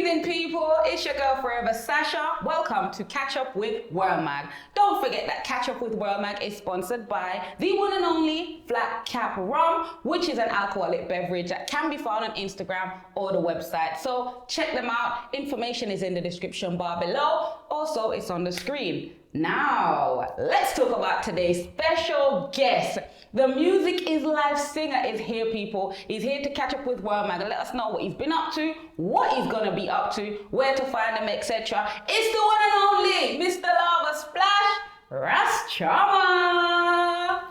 evening, people. It's your girl forever, Sasha. Welcome to Catch Up with World Mag. Don't forget that Catch Up with World Mag is sponsored by the one and only Flat Cap Rum, which is an alcoholic beverage that can be found on Instagram or the website. So check them out. Information is in the description bar below. Also, it's on the screen. Now, let's talk about today's special guest. The Music is Life singer is here, people. He's here to catch up with World Mag and let us know what he's been up to, what he's gonna be up to, where to find him, etc. It's the one and only Mr. Lava Splash, Ras Charmer.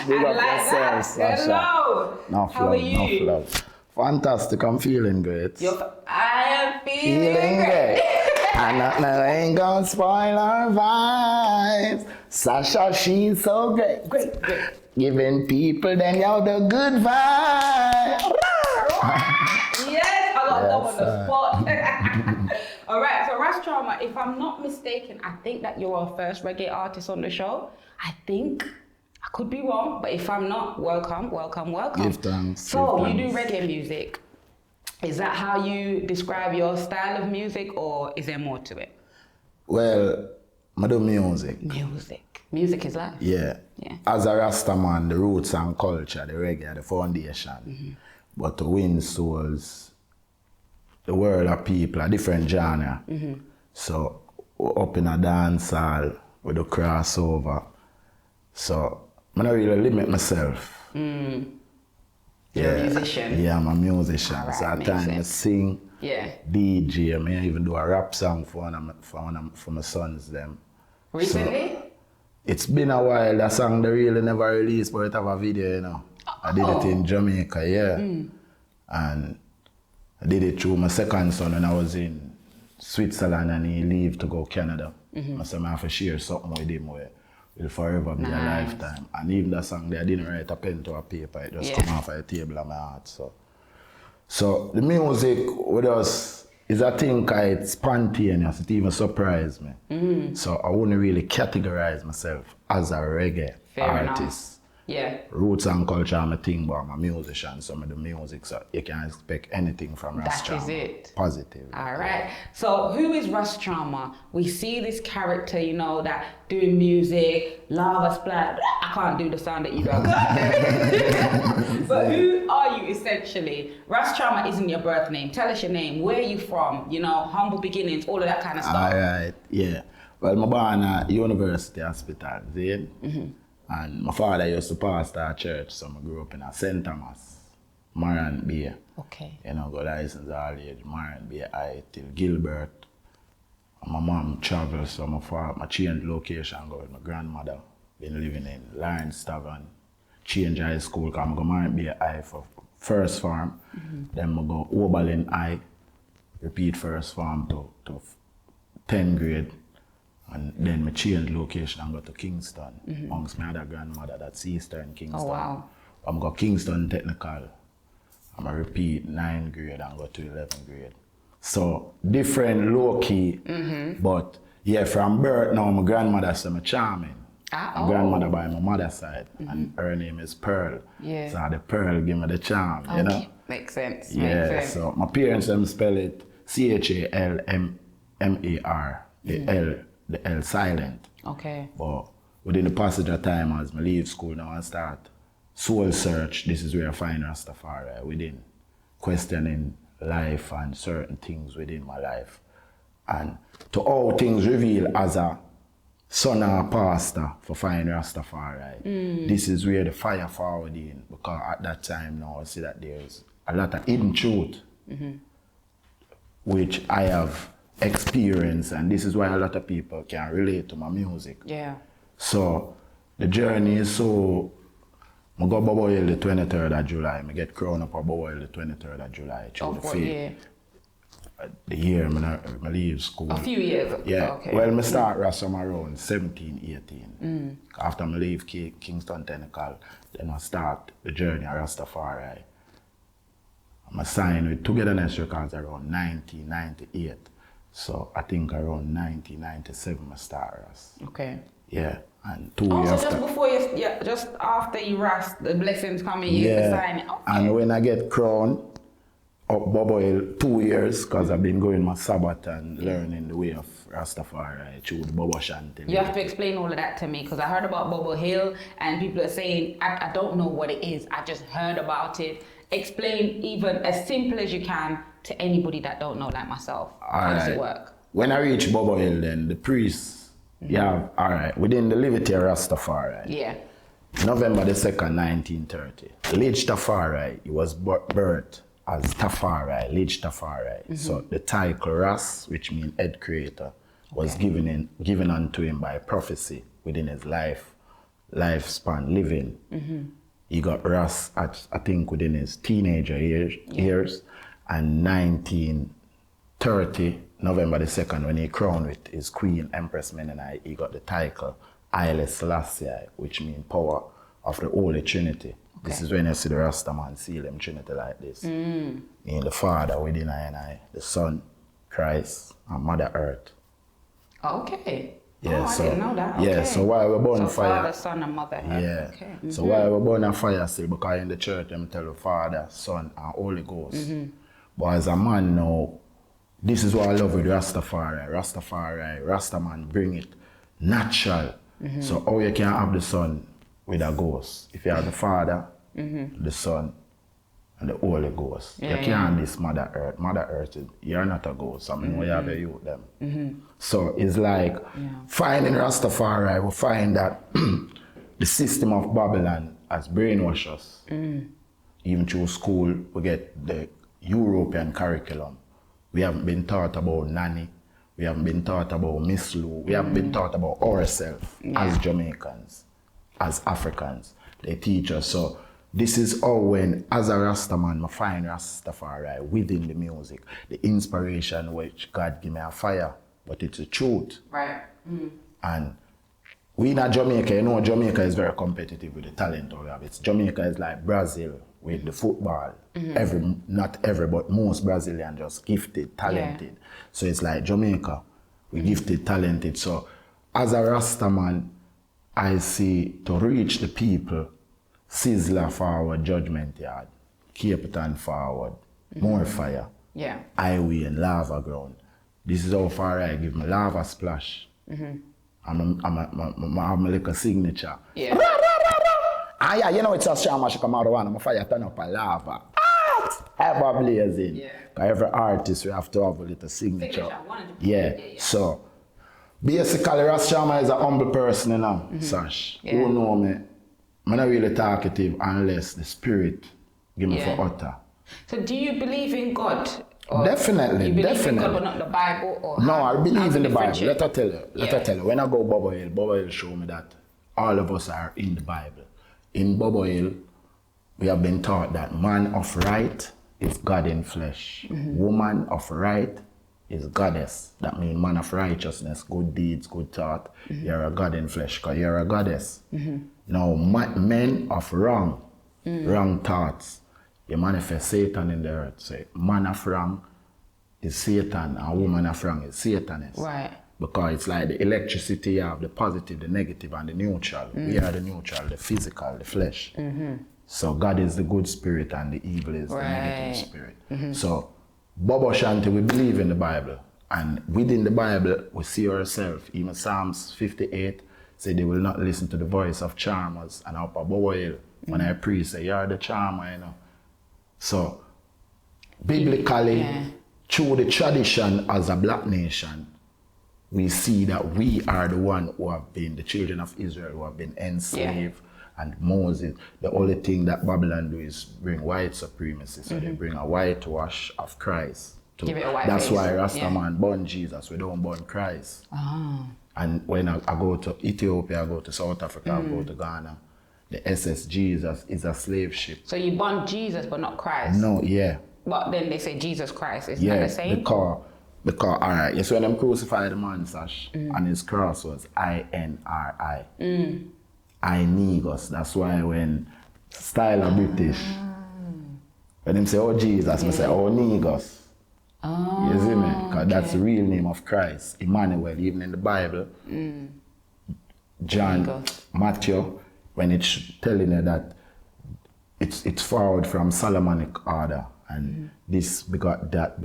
Big up yourself, Sasha. Hello. Enough How love, are you? enough love. Fantastic, I'm feeling great. I am feeling Feeling great. great. And nothing ain't gonna spoil our vibes. Sasha, she's so great. Great. Giving people then yo the good vibe. Yes, I got them on the Yes, spot. All right, so Ras Charmer, if I'm not mistaken, I think that you're our first reggae artist on the show. I think. I could be wrong, but if I'm not, welcome. Give thanks. So give you do thanks. reggae music. Is that how you describe your style of music, or is there more to it? Well, I do music. Music is life. Yeah. As a Rasta man, the roots and culture, the reggae, the foundation. Mm-hmm. But to win souls, the world of people, a different genre. Mm-hmm. So up in a dance hall with a crossover. So I don't really limit myself. You're a musician. Yeah, I'm a musician. Alright, So at makes times I sense. sing, Yeah. DJ, I even do a rap song for my sons them. Recently? It's been a while, that song they really never released, but it have a video, you know. I did it in Jamaica, yeah. And I did it through my second son when I was in Switzerland and he leave to go Canada. I said I have to share something with him where will forever be a lifetime. And even that song there, I didn't write a pen to a paper, it just come off of the table of my heart. So the music with us is a thing it's spontaneous, it even surprised me. So I wouldn't really categorize myself as a reggae Fair artist. enough. Yeah. Roots and culture I'm a thing, but I'm a musician, so I do music, so you can expect anything from Ras That is Charmer. it. Positive. All right. So who is Ras Charmer? We see this character, you know, that doing music, lava splash. I can't do the sound that you do. But who are you essentially? Ras Charmer isn't your birth name. Tell us your name. Where are you from? You know, humble beginnings, all of that kind of stuff. Alright, yeah. Well, I'm born at University Hospital, see? And my father used to pastor a church, so I grew up in a St. Thomas, Marion Bay. Okay. You know, got license all age, Marion Bay, I till Gilbert. And my mom traveled, so my changed location, go with my grandmother. Been living in Lawrence Tavern, change high school, because I go Marion Bay I for first farm. Then I go Oberlin I, repeat first farm to 10th grade. And then I changed location and go to Kingston. Amongst my other grandmother, that's Eastern Kingston. Oh, wow. I'm go Kingston Technical. I'm a repeat 9th grade and go to 11th grade. So different low key, but yeah, from birth now, my grandmother said I'm charming. My grandmother by my mother's side, and her name is Pearl. Yeah. So the Pearl give me the charm, you know? Makes sense. Yeah, Makes sense. so my parents them spell it Chalmar, the L silent. Okay. But within the passage of time, as I leave school now and start soul search, this is where I find Rastafari within questioning life and certain things within my life. And to all things reveal as a son or pastor for finding Rastafari. This is where the fire forward in, because at that time now I see that there's a lot of hidden truth which I have experienced, and this is why a lot of people can relate to my music. Yeah. So the journey is so, I go Boboil the 23rd of July, I get crowned up at Boboil the 23rd of July. Of what year? The year I leave school. A few years ago. Yeah. Okay. Well, I start Rassam around 17, 18. After I leave Kingston Technical, then I start the journey of Rastafari. I signed with Togetherness Records around 1998. So I think around 1997 I started Ras. Okay. Yeah, and 2 Oh, years so after. just before you, yeah, just after you rest, the blessings come in, you get the sign. Okay. And when I get crowned up Bob Oil 2 years, because I've been going my Sabbath and learning the way of Rastafari through the Bobo Shanti. You have to explain all of that to me, because I heard about Bobo Hill and people are saying, I don't know what it is, I just heard about it. Explain even as simple as you can to anybody that don't know, like myself. How does it work? When I reach Bobo Hill, then the priest, within the Liberty of Rastafari. Yeah. November the 2nd, 1930. Lige Tafari, he was birthed as Tafari, Lige Tafari. So the title Ras, which means head creator, was given unto him by prophecy within his lifespan living. He got Ras at, I think, within his teenager years, and 1930, November the 2nd, when he crowned with his queen, Empress Menenai, he got the title Haile Selassie, which means power of the Holy Trinity. This is when you see the Rastaman seal him Trinity like this. In the Father within I, the Son, Christ, and Mother Earth. Okay. Yeah, I didn't know that. Yeah, Okay. so while we're burning fire. Father, Son, and Mother. Yeah. Okay. So while we're burning fire still, because in the church them tell the Father, Son, and Holy Ghost. But as a man now, this is what I love with Rastafari. Rastaman bring it natural. So how you can have the Son with a ghost? If you have the Father, the Son, and the Holy Ghost. You can't this Mother Earth. Mother Earth, you're not a ghost. I mean, we have a youth them. So it's like finding Rastafari, we find that the system of Babylon has brainwashed us. Even through school, we get the European curriculum. We haven't been taught about Nanny. We haven't been taught about Miss Lou. We haven't been taught about ourselves as Jamaicans, as Africans. They teach us. So this is how when, as a Rastaman, I find Rastafari within the music. The inspiration which God give me a fire, but it's the truth. Right. And we in Jamaica, you know, Jamaica is very competitive with the talent we have. Jamaica is like Brazil with the football. Not every, but most Brazilians just gifted, talented. So it's like Jamaica, we gifted, talented. So as a Rastaman, I see to reach the people, Sizzler forward, Judgment Yard, Cape Town forward, More Fire, Highway and Lava Ground. This is how far I give me Lava Splash. I'm a little signature. Yeah. You know it's a Shama Shikamaruan, I'm a fire turn up a lava. Ever blazing. Yeah. Every artist we have to have a little signature. Yeah. So basically Ras Shama is a humble person, you know, Sash. Who know me? I'm not really talkative unless the spirit give me for utter. So do you believe in God? Or Definitely, you believe definitely. in God but not the Bible? Or No, I believe in the Bible. differentiate? Let her tell you. When I go Bobo Hill show me that all of us are in the Bible. In Bobo Hill, we have been taught that man of right is God in flesh. Woman of right is goddess. That means man of righteousness, good deeds, good thought. You're a God in flesh because you're a goddess. Now, men of wrong thoughts, you manifest Satan in the earth. So man of wrong is Satan and woman of wrong is Satanist. Right. Because it's like the electricity, you have the positive, the negative, and the neutral. We are the neutral, the physical, the flesh. So God is the good spirit and the evil is the negative spirit. So Bobo Shanti, we believe in the Bible. And within the Bible, we see ourselves. Even Psalms 58 say they will not listen to the voice of charmers. And up at Bobo Hill, when I preach, say, you're the charmer, you know. So biblically, through the tradition as a black nation, we see that we are the one who have been, the children of Israel who have been enslaved. And Moses, the only thing that Babylon do is bring white supremacy. So they bring a whitewash of Christ. Give it a white That's face. why Rastaman born Jesus, we don't born Christ. And when I go to Ethiopia, I go to South Africa, I go to Ghana, the SS Jesus is a slave ship. So you born Jesus but not Christ? No, But then they say Jesus Christ. Isn't that the same? Because, all right, yes, when them crucified the man, Sash, and his cross was I-N-R-I. I-Negos. That's why when style of British, when them say, oh Jesus, I say, oh Negos. You see me? Because that's the real name of Christ, Emmanuel. Even in the Bible, John, Goes. Matthew, when it's telling you that it's forward from Solomonic order, and this begot that,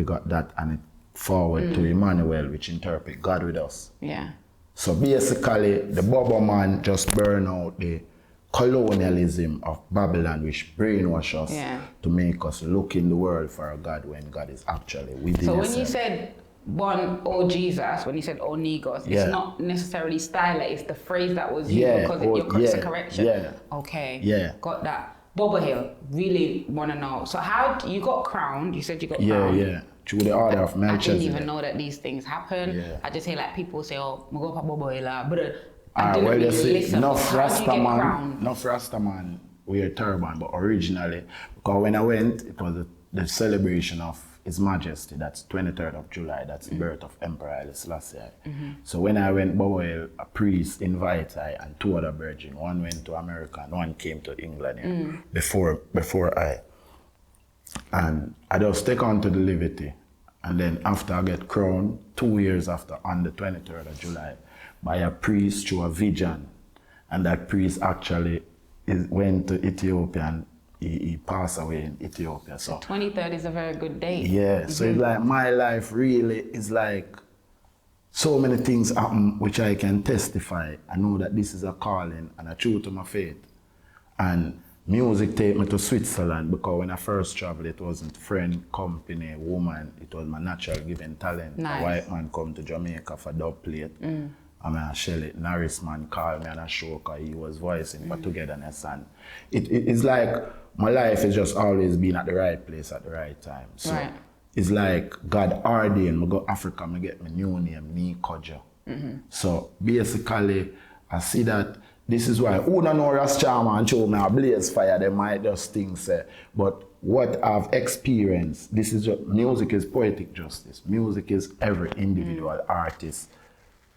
and it forward to Emmanuel, which interpret God with us. Yeah. So basically, the Bobo man just burn out the colonialism of Babylon, which brainwash us to make us look in the world for a God when God is actually within So us. when you said one or Jesus, when you said O Negos, it's not necessarily style, it's the phrase that was used because it's a correction. Yeah. Okay. Yeah. Got that. Bobo Hill, really want to know. So how you got crowned? You said you got crowned. Yeah. Through the order of I Melchizedek. didn't even know that these things happen. Yeah. I just hear like people say, "Oh, I go for Bobo Hill," but I Well, didn't you really see, listen. no How do you get crowned? Rastaman wear turban, but originally, because when I went, it was the celebration of His Majesty. That's 23rd of July. That's the birth of Emperor Haile Selassie. So when I went, Bobo Hill, a priest invited I and two other virgin. One went to America and one came to England before I. And I just take on to the liberty. And then after I get crowned, 2 years after, on the 23rd of July, by a priest through a vision. And that priest actually went to Ethiopia and he passed away in Ethiopia. So 23rd is a very good date. yeah, so it's like my life really is like so many things happen which I can testify. I know that this is a calling and a true to my faith. And music take me to Switzerland because when I first traveled, it wasn't friend, company, woman. It was my natural given talent. Nice. A white man come to Jamaica for dub plate. I mean, Shelly Norris man called me on a show because he was voicing for Togetherness. And it's like my life has just always been at the right place at the right time. So it's like God ordained. I go Africa, I get my new name, Nee Kodjo. So basically, I see that this is why who don't know Raschama and show me a blaze fire, they might just think say, but what I've experienced, this is just, music is poetic justice. Music is every individual artist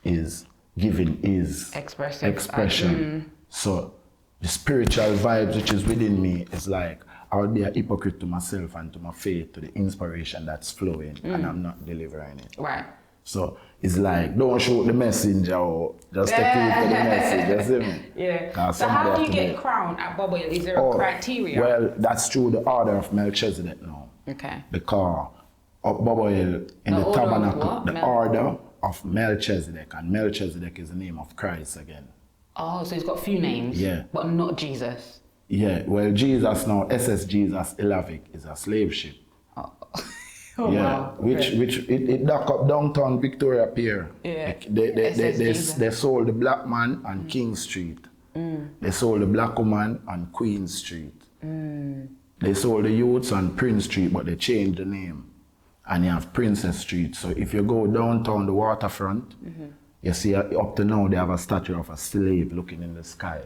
is giving his expression. So the spiritual vibes which is within me is like I would be a hypocrite to myself and to my faith, to the inspiration that's flowing, and I'm not delivering it. Right. So it's like, don't shoot the messenger or just take it to the message, you see me? Yeah. So how do you get crowned at Bobo Hill? Is there a criteria? Well, that's through the order of Melchizedek now. Okay. Because of Bobo Hill in the tabernacle, the order of Melchizedek, and Melchizedek is the name of Christ again. Oh, so he's got a few names, but not Jesus. Yeah, well, Jesus now, SS Jesus Elavic is a slave ship. Oh, wow. Which it dock up downtown Victoria Pier. Yeah. They sold the black man on King Street. They sold the black woman on Queen Street. They sold the youths on Prince Street, but they changed the name. And you have Princess Street. So if you go downtown the waterfront, you see up to now they have a statue of a slave looking in the sky.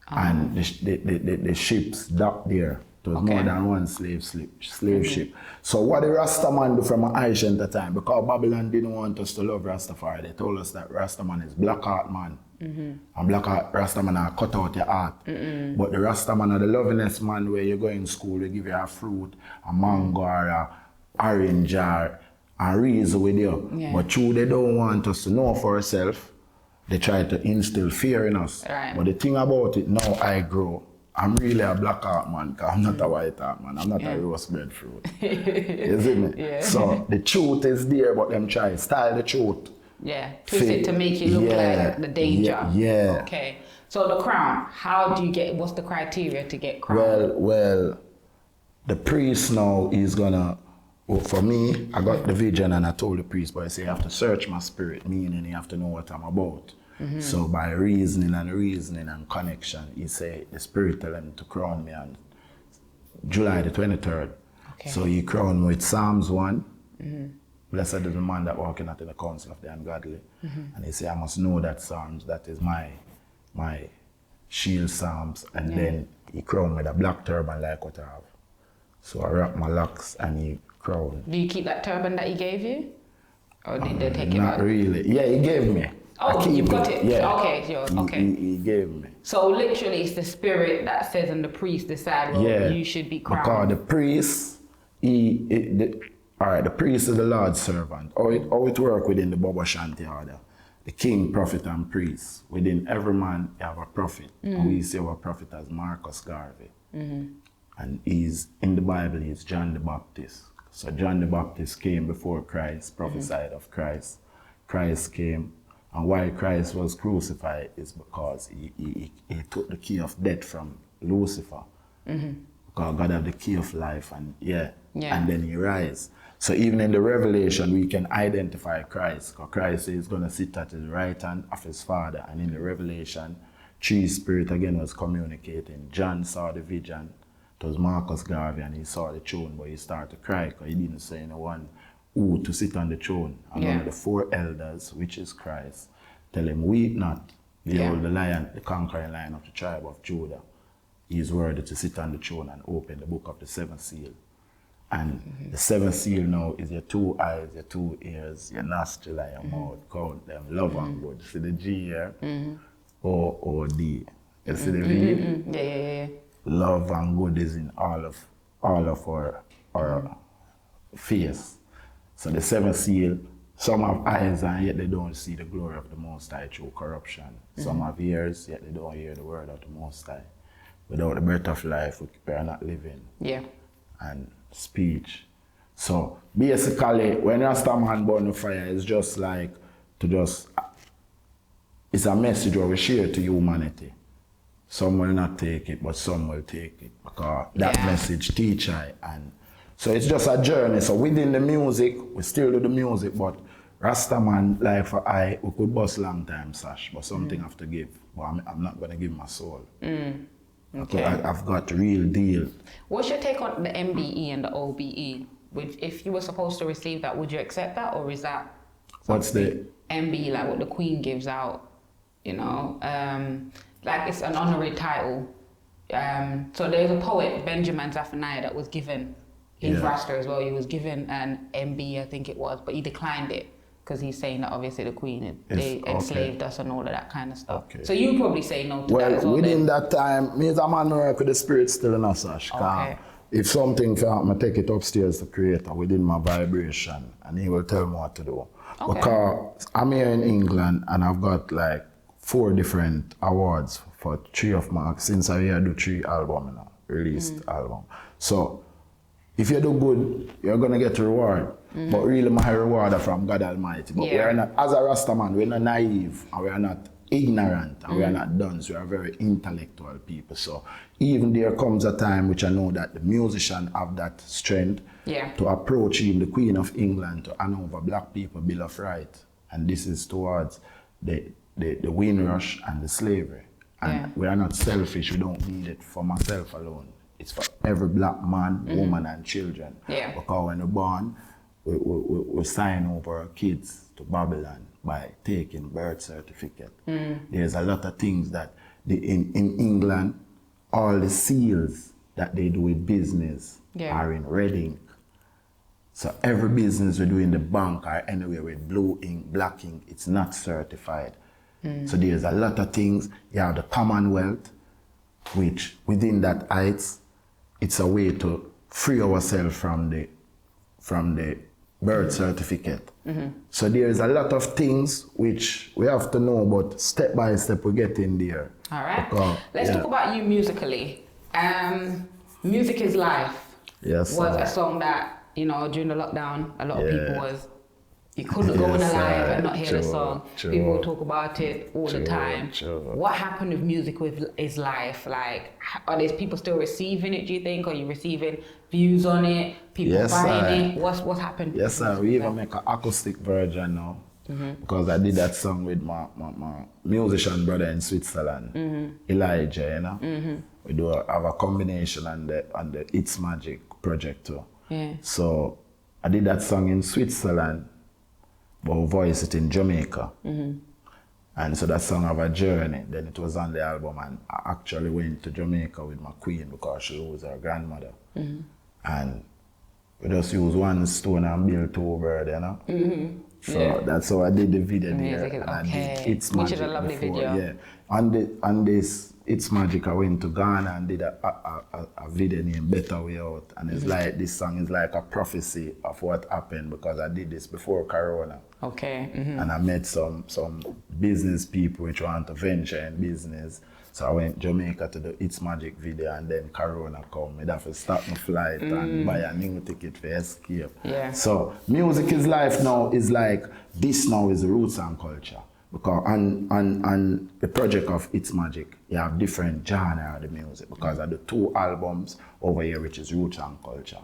And the ships docked there. There was more than one slave ship. So what the Rastaman do from an ancient time, because Babylon didn't want us to love Rastafari, they told us that Rastaman is black heart man. And black heart Rastaman are cut out your heart. But the Rastaman are the lovingness man where you go in school, they give you a fruit, a mango or a orange or and reason with you. But true, they don't want us to know for ourselves. They try to instill fear in us. But the thing about it, now I grow, I'm really a black heart man, because I'm not a white heart man. I'm not a rose bread fruit. You see me? So the truth is there, but them try to style the truth. Yeah, twist it to make you look like the danger. Yeah. Okay. So the crown, how do you get, what's the criteria to get crowned? Well, the priest now is gonna, for me, I got the vision and I told the priest, but I say you have to search my spirit, meaning you have to know what I'm about. So by reasoning and connection, he say the spirit tell him to crown me on July the 23rd. So he crowned me with Psalms 1. Blessed is the man that walketh not in the counsel of the ungodly. And he say I must know that Psalms, that is my shield Psalms. And then he crowned me with a black turban like what I have. So I wrap my locks and he crowned. Do you keep that turban that he gave you? Or did they take it out? Not really. Yeah, he gave me. Oh, you've got it? Yeah. Okay, it's yours. Okay. He gave me. So literally it's the spirit that says and the priest decide, well, you should be crowned. Because the priest, the priest is the Lord's servant. How it work within the Bobo Shanti order. the king, prophet, and priest. Within every man, you have a prophet. And we see our prophet as Marcus Garvey. And he's, in the Bible, he's John the Baptist. So John the Baptist came before Christ, prophesied of Christ. Christ came, and why Christ was crucified is because he took the key of death from Lucifer. Because God had the key of life, and and then he rise. So even in the Revelation, we can identify Christ, because Christ is going to sit at his right hand of his Father. And in the Revelation, three spirits again was communicating. John saw the vision. It was Marcus Garvey, and he saw the throne, but he started to cry because he didn't say anyone who to sit on the throne. And one of the four elders, which is Christ, tell him, weep not, behold the lion, the conquering lion of the tribe of Judah. He is worthy to sit on the throne and open the book of the seventh seal. And the seventh seal now is your two eyes, your two ears, your nostril, and your mouth. Count them, love and good. See the G here? O-O-D. You see the V? Yeah. Love and good is in all of our face. So the seventh seal, some have eyes and yet they don't see the glory of the Most High through corruption. Some have ears, yet they don't hear the word of the Most High. Without the breath of life, we are not living. And speech. So basically, when Rastaman burn the fire, it's just like it's a message where we share to humanity. Some will not take it, but some will take it because that message teach I. And so it's just a journey. So within the music, we still do the music, but Rastaman, like for I, we could bust long time, Sash, but something have to give. But I'm not going to give my soul. Okay. I've got real deal. What's your take on the MBE and the OBE? If you were supposed to receive that, would you accept that, or is that what's the MBE, like what the Queen gives out? You know, like it's an honorary title. So there's a poet, Benjamin Zephaniah, that was given in Rasta as well. He was given an MBE, I think it was, but he declined it because he's saying that obviously the Queen, they enslaved us and all of that kind of stuff. So you probably say no to that as well. Within that time, me as a man work with the spirit still in us, Sash. If something can I take it upstairs to Creator within my vibration, and he will tell me what to do. Because I'm here in England and I've got like 4 different awards for 3 of my, since I here do 3 albums now, released album. So if you do good, you're gonna get a reward. But really my reward are from God Almighty. But we are not, as a Rasta man, we're not naive and we are not ignorant and we are not dunce. We are very intellectual people. So even there comes a time which I know that the musician have that strength to approach even the Queen of England to hand over black people Bill of Rights. And this is towards the Windrush and the slavery. And we are not selfish, we don't need it for myself alone. It's for every black man, woman and children. Because when we're born, we sign over our kids to Babylon by taking birth certificate. There's a lot of things that in England, all the seals that they do with business are in red ink. So every business we do in the bank or anywhere with blue ink, black ink, it's not certified. So there's a lot of things. You have the Commonwealth, which within that heights, it's a way to free ourselves from the birth certificate. So there's a lot of things which we have to know, but step by step we get in there. All right. Let's talk about you musically. Music is Life was a song that, you know, during the lockdown, a lot of people was, you couldn't go on a live and not hear the song. People talk about it all the time. What happened with Music is Life? Like, are these people still receiving it, do you think? Are you receiving views on it? People buying it? What's happened? Yes, sir. We even make an acoustic version now. Because I did that song with my musician brother in Switzerland, Elijah, you know. We do have a combination on the It's Magic project too. So I did that song in Switzerland, but we voiced it in Jamaica. And so that song have a journey. Then it was on the album, and I actually went to Jamaica with my queen because she was her grandmother. And we just used one stone and built 2 birds, you know. So that's how I did the video there. And I did It's Magic, which is a lovely video. On this It's Magic, I went to Ghana and did a video named Better Way Out. And it's like, this song is like a prophecy of what happened because I did this before Corona. Okay. And I met some business people which want to venture in business. So I went Jamaica to the It's Magic video and then Corona come. I'd have to stop my flight and buy a new ticket for escape. Yeah. So music is life now is like, this now is roots and culture. Because on the project of It's Magic, you have different genre of the music because of the 2 albums over here, which is Roots and Culture.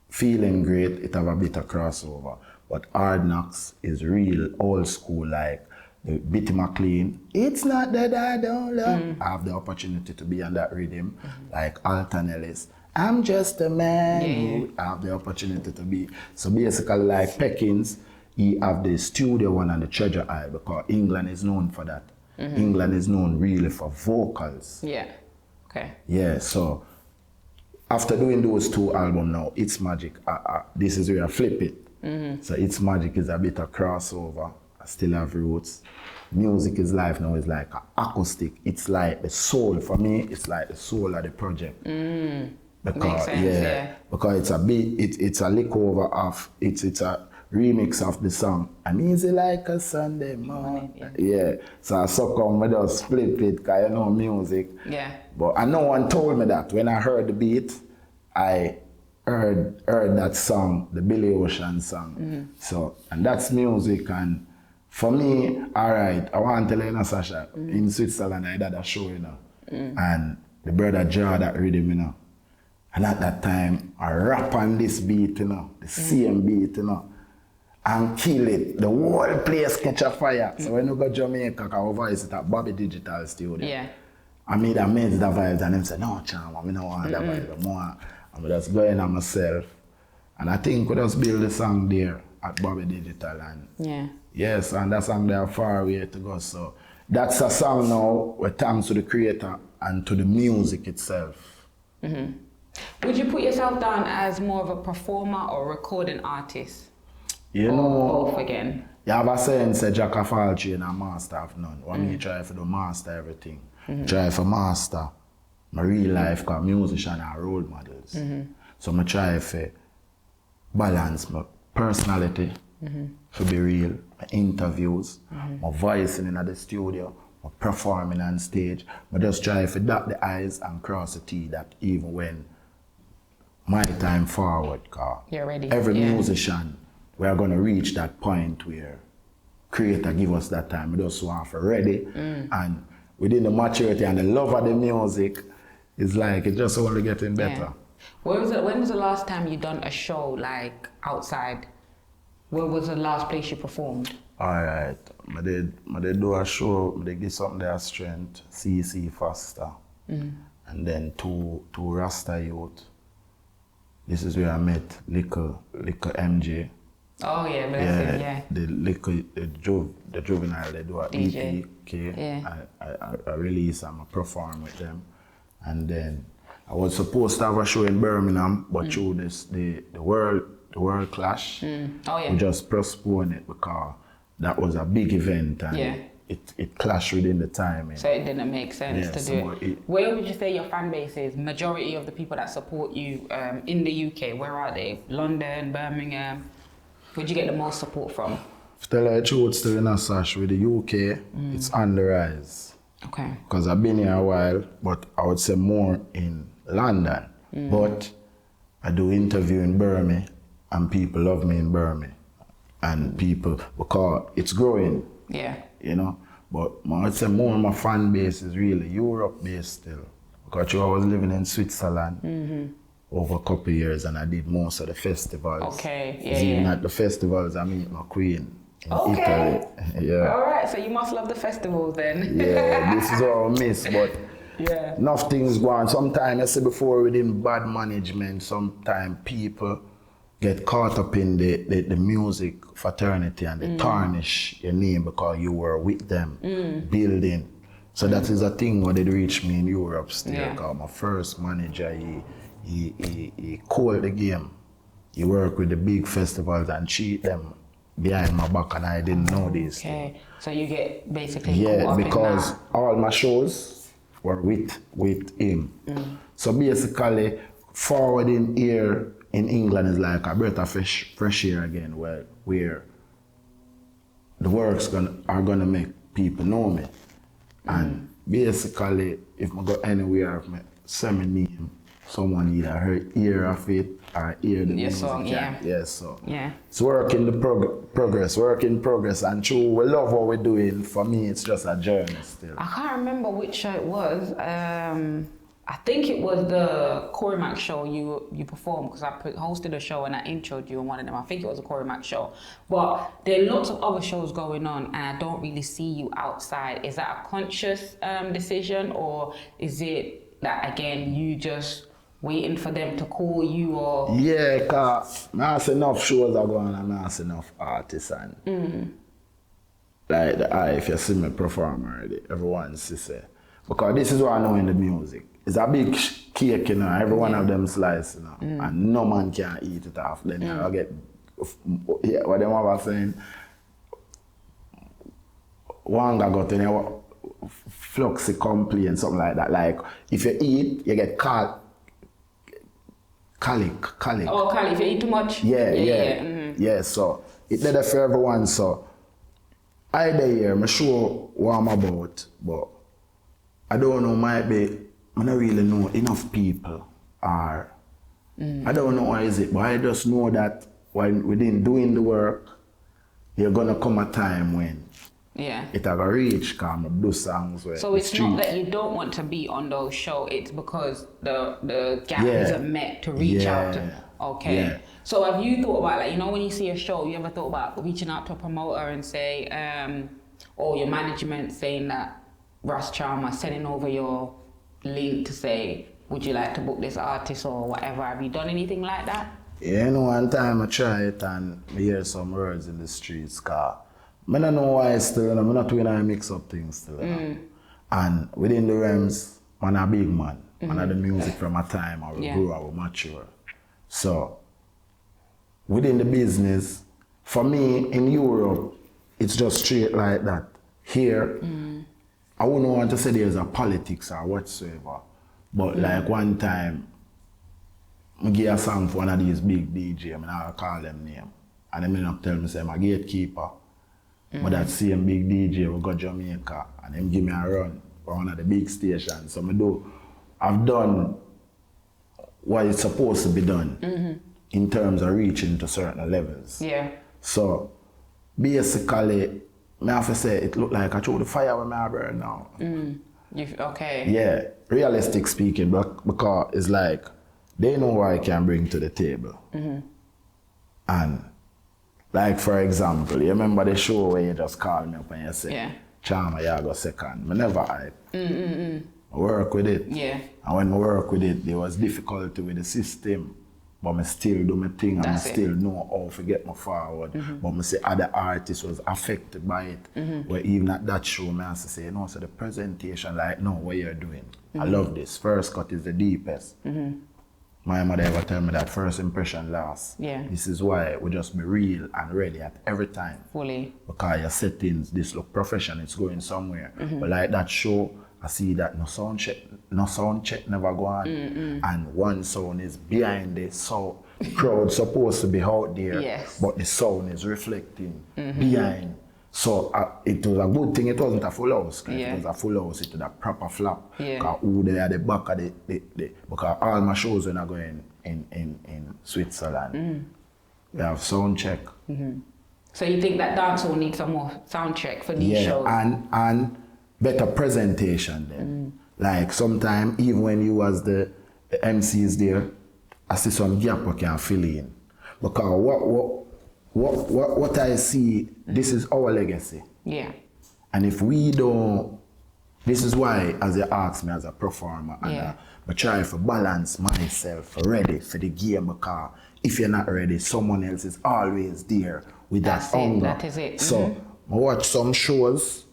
Feeling Great, it have a bit of crossover. But Hard Knocks is real old school, like the Bitty McLean. It's not that I don't love. I have the opportunity to be on that rhythm, like Alton Ellis. I'm just a man who I have the opportunity to be. So basically like Peckins, he have the studio one and the Treasure Isle because England is known for that. England is known really for vocals. Yeah. Okay. Yeah, so after doing those 2 albums now, It's Magic, this is where I flip it. So It's Magic is a bit of crossover. I still have roots. Music is life now is like acoustic. It's like the soul. For me, it's like the soul of the project. Because, makes sense, yeah. Because it's a bit, it's a lick over of, it's a remix of the song. I'm easy like a Sunday morning. Yeah. So I succumb, I just flip it because you know music. Yeah. But no one told me that. When I heard the beat, I heard that song, the Billy Ocean song. So, and that's music. And for me, all right, I want to tell you, Sasha, in Switzerland, I did a show, you know. And the brother draw that rhythm, you know. And at that time, I rap on this beat, you know, the same beat, you know, and kill it. The whole place catch a fire. So when you go to Jamaica, I voice it at Bobby Digital Studio. Yeah. I made the vibes and them say, no, Cham, I don't want that vibe more. I'm just going on myself. And I think we just build the song there at Bobby Digital. And yes, and that song there far away to go. So that's a song now with thanks to the creator and to the music itself. Would you put yourself down as more of a performer or recording artist? You or know, both again? You have a saying, say, Jack of all trades and master of none. When me try to do master everything, try for master my real life, because musicians are role models. So I try to balance my personality, to be real, my interviews, my voicing in the studio, my performing on stage. I just try to dot the I's and cross the T, that even when my time forward, because you're ready. Every musician, we are going to reach that point where creator give us that time. We just want to ready. And within the maturity and the love of the music, it's like it's just only getting better. When was the last time you done a show like outside? Where was the last place you performed? All right, I did do a show, I did give something their strength, CC Foster, and then two Rasta youth. This is where I met Liquor MJ. Oh yeah, bless him, yeah. The Liquor, the Juvenile, they do a DJ. EPK. Yeah. I release and I perform with them. And then I was supposed to have a show in Birmingham, but through this, the world clash, we just postponed it because that was a big event and it clashed within the time. So it didn't make sense to do it. Where would you say your fan base is? Majority of the people that support you in the UK, where are they? London, Birmingham? Where'd you get the most support from? To tell you the truth, still in a sash with the UK, it's on the rise. Okay. Because I've been here a while, but I would say more in London. But I do interview in Birmingham, and people love me in Birmingham. And people, because it's growing. Yeah. You know, but I would say more of my fan base is really Europe based still. Because I was living in Switzerland over a couple of years and I did most of the festivals. Okay, Even at the festivals, I meet my queen in Italy. Yeah. All right, so you must love the festivals then. Yeah, this is all I miss, but enough things go on. Sometimes, I say before, within bad management, sometimes people get caught up in the music fraternity and they tarnish your name because you were with them building. So that is a thing what did reach me in Europe still. Because my first manager, he called the game. He worked with the big festivals and cheat them behind my back, and I didn't know this. Okay, so you get basically yeah, caught up because in that. all my shows were with him. So basically, forwarding here in England is like a breath of fresh air again, where the works are gonna make people know me. And basically, if I go anywhere, if I say my name, someone either hear of it or hear the music. Song, yeah. Yes, so Yeah. it's work in the work in progress. And true, we love what we're doing. For me, it's just a journey still. I can't remember which show it was. I think it was the Corey Mac show you performed, because I hosted a show and I introed you on one of them. I think it was a Corey Mac show. But there are lots of other shows going on and I don't really see you outside. Is that a conscious decision, or is it that, again, you just waiting for them to call you, or? Yeah, because I see enough shows are going on and I see enough artists. And like if you see me perform already, everyone sees it. Because this is what I know in the music. It's a big cake, you know, every one of them slice, you know, and no man can eat it off. Then I get, what them was saying, one guy got in a fluxy complaint, something like that. Like, if you eat, you get colic. Oh, colic, if you eat too much? Yeah, so it did it for everyone, so I there, I'm sure what I'm about, but I don't know, I don't really know enough people are. I don't know what is it, but I just know that when within doing the work, you're gonna come a time when it have a reach, because I do songs where so it's not that you don't want to be on those shows, it's because the gap isn't met to reach out to. Okay. Yeah. So have you thought about, like, you know, when you see a show, you ever thought about reaching out to a promoter and say, or your management saying that Ras Charmer sending over your link to say, would you like to book this artist or whatever? Have you done anything like that? Yeah, you know, one time I try it and I hear some words in the streets, because I don't know why still, you know, I'm not doing I mix up things still, you know. And within the realms, I'm a big man. Man of the music from a time I will grow, I will mature. So, within the business, for me in Europe, it's just straight like that. Here, I wouldn't want to say there's a politics or whatsoever, but like one time, I give a song for one of these big DJ, and I call them name, and they may not tell me, say, I'm a gatekeeper. But that same big DJ will go to Jamaica, and him give me a run for one of the big stations. So I've done what is supposed to be done in terms of reaching to certain levels. Yeah. So basically, I have to say, it looked like I threw the fire with my burn now. Okay. Yeah, realistic speaking, because it's like, they know what I can bring to the table. And like, for example, you remember the show where you just called me up and you said, Charmer, you go second. I never hype. I work with it. Yeah. And when I work with it, there was difficulty with the system. But I still do my thing and I still know how to get me forward. But I say other artists was affected by it. Where even at that show, I have to say, so the presentation, like, no, what you're doing. I love this. First cut is the deepest. My mother ever tell me that first impression lasts. Yeah. This is why we just be real and ready at every time. Fully. Because your settings, this look professional, it's going somewhere. But like that show, I see that no sound check never go on. And one sound is behind it, so crowd supposed to be out there, but the sound is reflecting behind. So it was a good thing, it wasn't a full house. If it was a full house, it was a proper flap. Because who they at the back of because all my shows when I go in Switzerland, we have sound check. So you think that dancehall needs some more sound check for these shows? And better presentation then. Like sometimes, even when you was the MCs there, I see some gap we can fill in. Because what I see, this is our legacy. Yeah. And if we don't, this is why, as you ask me as a performer, and I try to balance myself ready for the game, because if you're not ready, someone else is always there with that hunger. That is it. So I watch some shows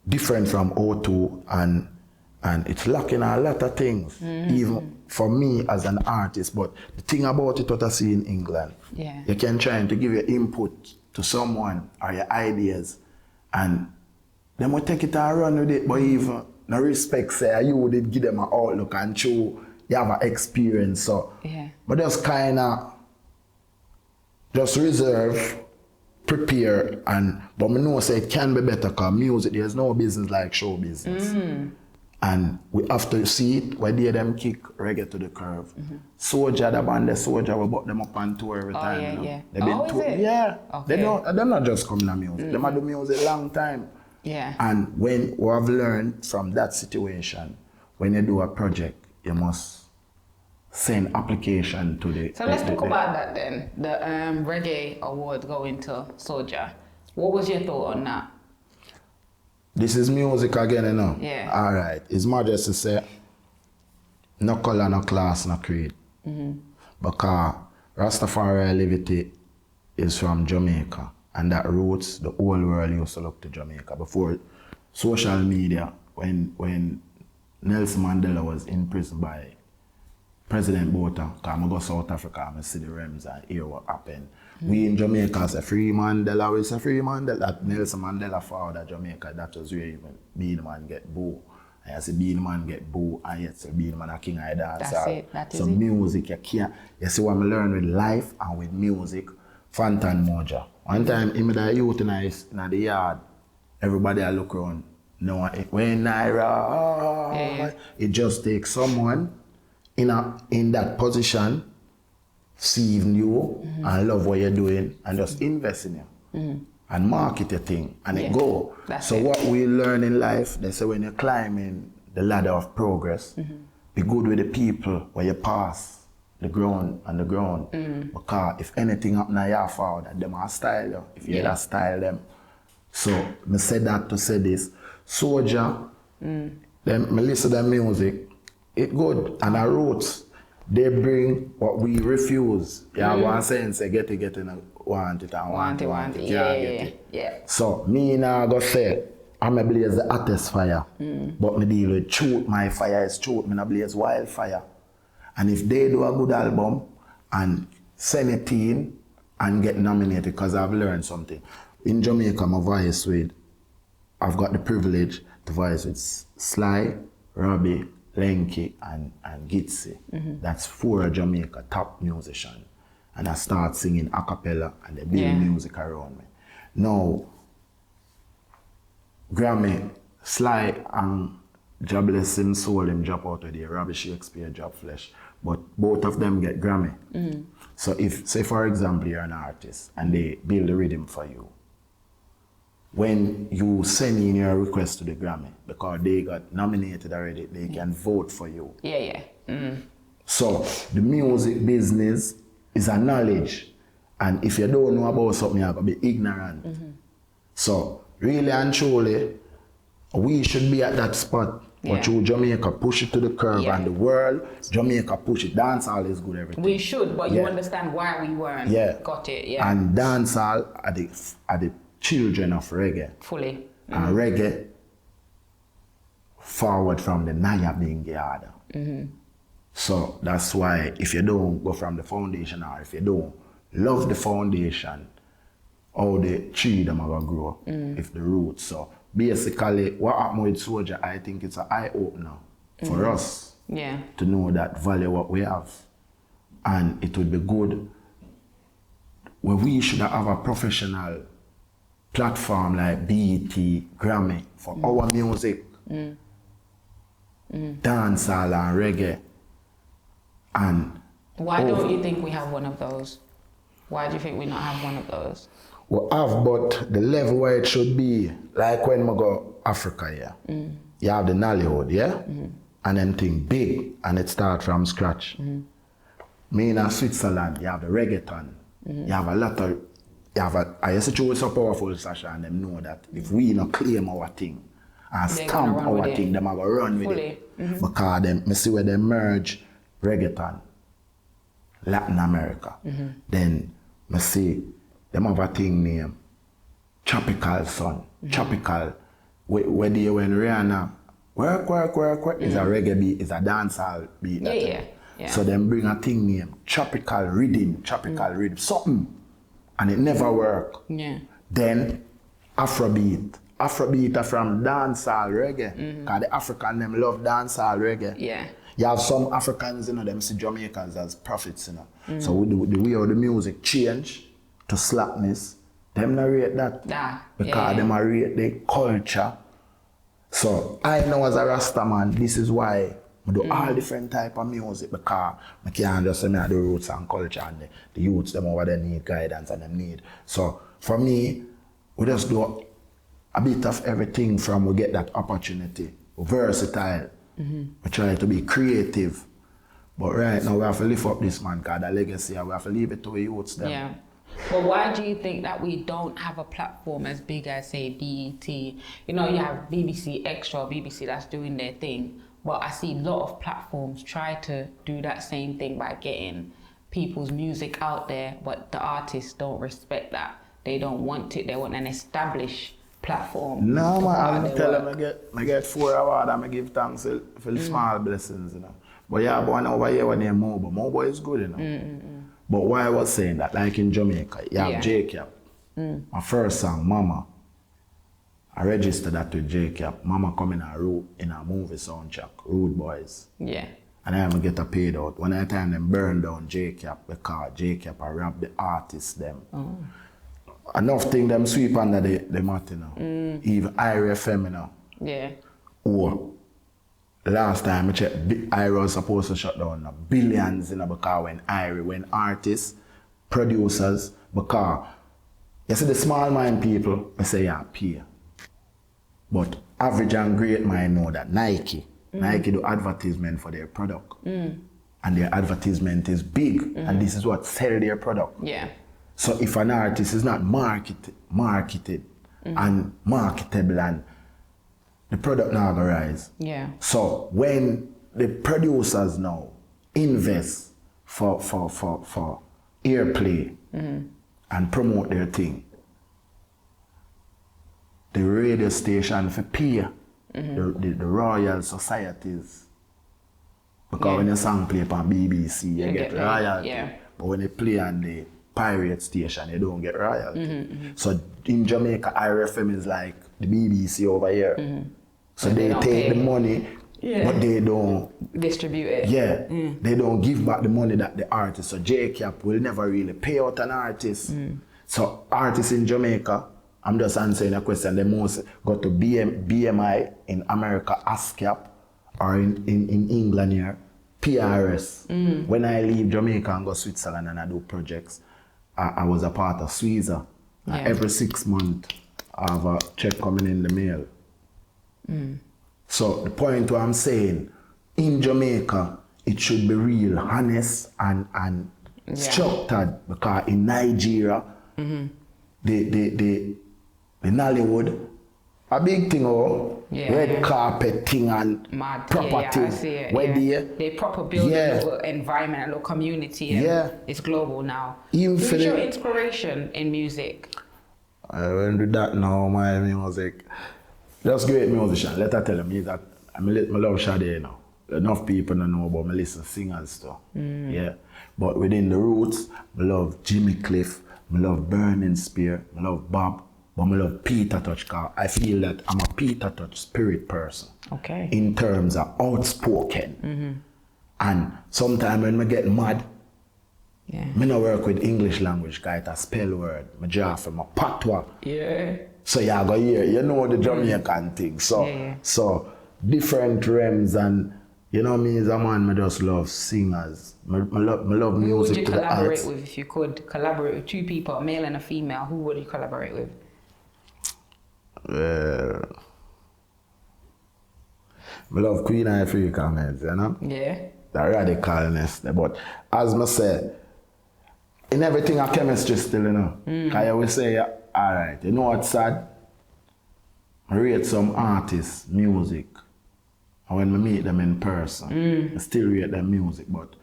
different from O2 and it's lacking a lot of things, even for me as an artist. But the thing about it, what I see in England, you can try to give your input to someone or your ideas, and they will take it and run with it. But even no respect say you did give them an outlook and show you have an experience. So, but just kind of just reserve, prepare, but I know say it can be better because music, there's no business like show business. And we have to see it, where they them kick reggae to the curve. Soulja, the band, the Soulja, we brought them up on tour every time. Yeah, you know? yeah. They've been tour, yeah. Okay. They're not just coming to music. They do music long time. Yeah. And when we have learned from that situation, when you do a project, you must send application to the... So let's talk about that then. The Reggae Award going to Soulja. What was your thought on that? This is music again, you know? Yeah. All right. It's more just to say, no color, no class, no creed. Because Rastafari Liberty is from Jamaica. And that roots, the whole world used to look to Jamaica. Before social media, when Nelson Mandela was in prison by President Botha, because I go South Africa and I see the realms and hear what happened. We in Jamaica say free Mandela, we say free Mandela. That Nelson Mandela father Jamaica, that was where even Beenie Man get boo. And you see Beenie Man get boo, and yet say Beenie Man a king of the dance. That's it, that is so it. music, you can't, you see what I learn with life and with music, Fantan Moja. One time, in the youth in the yard, everybody I look around, no one, when Naira, it just takes someone in that position, see you and love what you're doing and just invest in you and market your thing and it go. So what we learn in life, they say when you're climbing the ladder of progress, be good with the people where you pass the ground and the ground. Because if anything happen to your father, them will style you. If you don't style them. So I said that to say this. Soulja, them I listen to their music, it good and our roots. They bring what we refuse. Yeah, one sense, say get it, and want it, and want it. Yeah. So, me now go say, I'm a blaze the hottest fire. But me deal with truth, my fire is truth, me not blaze wildfire. And if they do a good album and send it in and get nominated, because I've learned something. In Jamaica, my voice with, I've got the privilege to voice with Sly, Robbie, Lenky and Gitsy. That's 4 Jamaica top musicians. And I start singing a cappella and they build music around me. Now, Grammy, Sly and Jobless him soul him drop out of there, Robbie Shakespeare drop Flesh. But both of them get Grammy. So if, say for example, you're an artist and they build a rhythm for you, when you send in your request to the Grammy, because they got nominated already, they can vote for you. So the music business is a knowledge. And if you don't know about something, you're going to be ignorant. So really and truly, we should be at that spot. But you Jamaica push it to the curve and the world, Jamaica push it. Dancehall is good everything. We should, but you understand why we weren't. Got it, And dancehall are the children of reggae. Fully. And reggae forward from the Naya being Giada. So that's why if you don't go from the foundation or if you don't love the foundation, how the tree them are gonna grow if the roots. So basically what happened with Soulja, I think it's an eye-opener for us to know that value what we have. And it would be good where we should have a professional platform like BET, Grammy for our music, dancehall and reggae. And why don't you think we have one of those? Why do you think we not have one of those? We have, but the level where it should be, like when we go Africa, you have the Nollywood, and then think big, and it start from scratch. Me in Switzerland, you have the reggaeton, you have a lot of, I used to show so powerful, Sasha, and them know that if we not claim our thing, and stamp our thing, them are going to run with it. Because them, me see where they merge reggaeton, Latin America, then me see them have a thing named Tropical Sun. Tropical, where they when Rihanna work is a reggae beat, is a dancehall beat. So them bring a thing named Tropical Rhythm, something, and it never work. Then Afrobeat Afrobeat are from dancehall reggae. Because the African them love dancehall reggae. Yeah. You have some Africans, them see Jamaicans as prophets, So with the way how the music change to slackness, them narrate that. Because them rate the culture. So I know as a Rasta man, this is why I do all different type of music, because I can't just say I do roots and culture, and the youths them over there need guidance and them need. So for me, we just do a bit of everything from we get that opportunity. We're versatile. We try to be creative. But right now we have to lift up this man, because the legacy, and we have to leave it to the youths them. Yeah. But why do you think that we don't have a platform as big as, say, BET? You know, you have BBC Extra, BBC that's doing their thing. But I see a lot of platforms try to do that same thing by getting people's music out there, but the artists don't respect that. They don't want it. They want an established platform. No, man, I tell them I get 4 awards and I give thanks for the small blessings, But yeah, but one over here when they're Mobo. Mobo is good, But why I was saying that, like in Jamaica, you have J-Cap. My first song, Mama, I registered that with J-Cap. Mama come in a movie soundtrack, Rude Boys. Yeah. And I haven't get a paid out. One at a time them burn down J-Cap because J-Cap I rob the artists them. Enough thing them sweep under the mat, Even IRA FM, Yeah. Oh, last time I checked, IRA was supposed to shut down billions, because when artists, producers, because you see the small mind people, I say yeah, pay. But average and great mind know that Nike do advertisement for their product. And their advertisement is big, and this is what sell their product. Yeah. So if an artist is not marketed and marketable, and the product now gonna rise. Yeah. So when the producers now invest for airplay and promote their thing, the radio station for pay the royal societies. Because when your song play on BBC, you get royalty. Yeah. But when they play on the pirate station, you don't get royalty. So in Jamaica, IRFM is like the BBC over here. So they take the money, but they don't distribute it. Yeah, they don't give back the money that the artist. So J-Cap will never really pay out an artist. So artists in Jamaica, I'm just answering a question. They most go to BMI in America, ASCAP, or in England here, PRS. When I leave Jamaica and go to Switzerland and I do projects, I was a part of Swiza. Every 6 months, I have a check coming in the mail. So the point what I'm saying, in Jamaica, it should be real, honest and structured, because in Nigeria, the Nollywood, a big thing, red carpet thing and property. They proper build a little environment, a little community. And it's global now. Who's your inspiration in music? I won't do that now, my music. Just great musician. Let her tell me that I love Sade now. Enough people don't know about me listen singers too. Yeah. But within the roots, I love Jimmy Cliff, I love Burning Spear, I love Bob, but I love Peter Touch, because I feel that I'm a Peter Touch spirit person. Okay. In terms of outspoken. And sometimes when I get mad, I don't work with English language, because it's a spell word. I draw from a patois. Yeah. So you go here, you know the Jamaican thing. So different realms, and you know me as a man, I just love singers. I love music. Who would you to the collaborate arts. with if you could collaborate with 2 people, a male and a female? Who would you collaborate with? I love Queen Ifrica, man, you know? Yeah. The radicalness. But as I say, in everything a chemistry still, you know. Because I always say, alright, you know what's sad? I rate some artists' music. And when I meet them in person, I still rate their music, but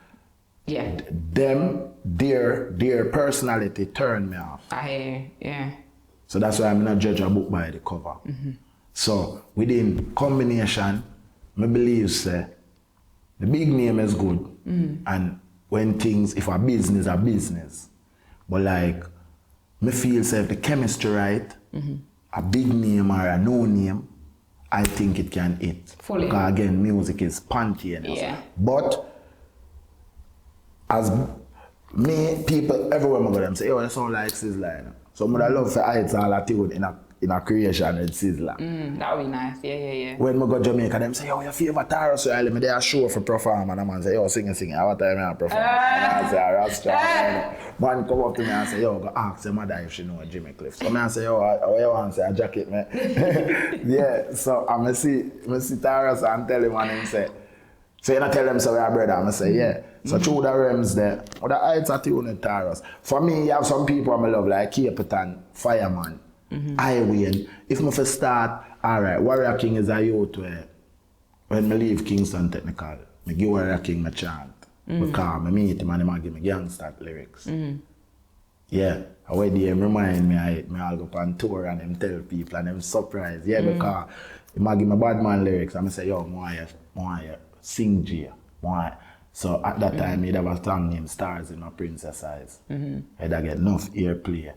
their personality turned me off. I hear you, yeah. So that's why I'm not judge a book by the cover. So within combination, I believe say the big name is good. And when things, if a business, a business. But like, me feel say if the chemistry right, a big name or a no name, I think it can hit. Fully. Because again, music is spontaneous. Yeah. But as me, people everywhere I go, them say, "Oh, that sound like Sizzla." You know? So I love for heights all a tune in a creation with Sizzla. That would be nice. Yeah. When I go Jamaica, them say, "Yo, your favorite Taros?" So I me there show for perform, and the man say, "Yo, sing it. What time I perform?" And I say, "Rasta." Man come up to me and say, "Yo, go ask your mother if she know Jimmy Cliff." So I say, "Yo, what you want?" Say, "A jacket, man." Yeah. So I see Taros and tell him, and him say, "So you not tell them so we are brother?" I say, "Yeah." So through the realms there, or the heights are tune with Taros. For me, you have some people I love like Capitan, Fireman, Highway. And if I first start, alright, Warrior King is a youth where when I leave Kingston Technical, I give Warrior King a chant. Because I meet him and I give me gangster lyrics. Yeah, when they remind me, I'll go on tour and them tell people and them surprised. Yeah, because he might give me bad man lyrics and I say, "Yo, I want you sing G. So at that time, he'd have a song named Stars in My Princess Eyes. He'd get enough airplay.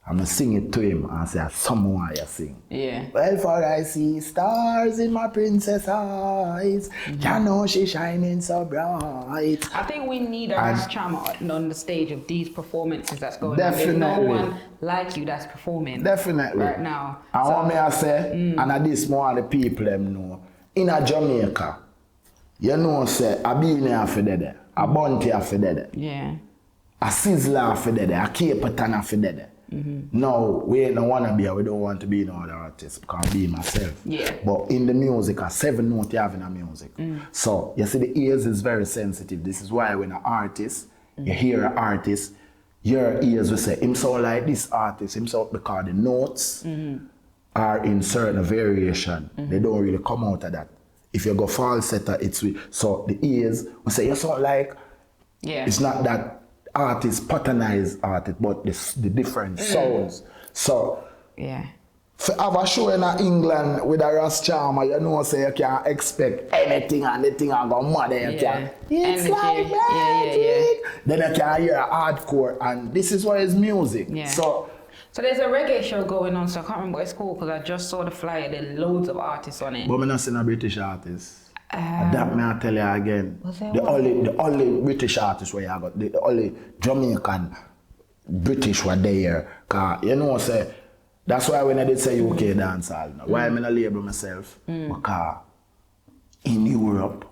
I'm going to sing it to him and say, "Someone you sing." Yeah. Well, for I see stars in my princess eyes, you know she shining so bright. I think we need a Ras Chama on the stage of these performances that's going Definitely. on. There's no one like you that's performing Definitely. right now. And what may I say, and at this more the people them know, in a Jamaica, you know say, a billionaire for there, a bounty for there, Yeah. a Sizzla for there, a Capitan for there. No, we don't want to be, we don't want to be no other artist, because I be myself. Yeah. But in the music, a 7 note you have in a music. So, you see the ears is very sensitive. This is why when an artist, you hear an artist, your ears will say, him sound like this artist, him sound, because the notes are in certain variation. They don't really come out of that. If you go falsetto, it's so the ears will say, you sound like, it's not that artist patternized artist, but the different sounds. So Yeah. for have a show in England with a Ras Chama, you know, say you can't expect anything and the thing and go mad. You can. It's Energy. like magic. Then you can hear hardcore, and this is what is music. Yeah. So there's a reggae show going on, so I can't remember what it's called because I just saw the flyer. There are loads of artists on it. but I'm not seeing a British artist. That may I tell you again. Was there The one? only British artist where you got, the only Jamaican British were there. Cause you know, say, that's why when I did say UK dancehall, why I'm in a label myself, because in Europe,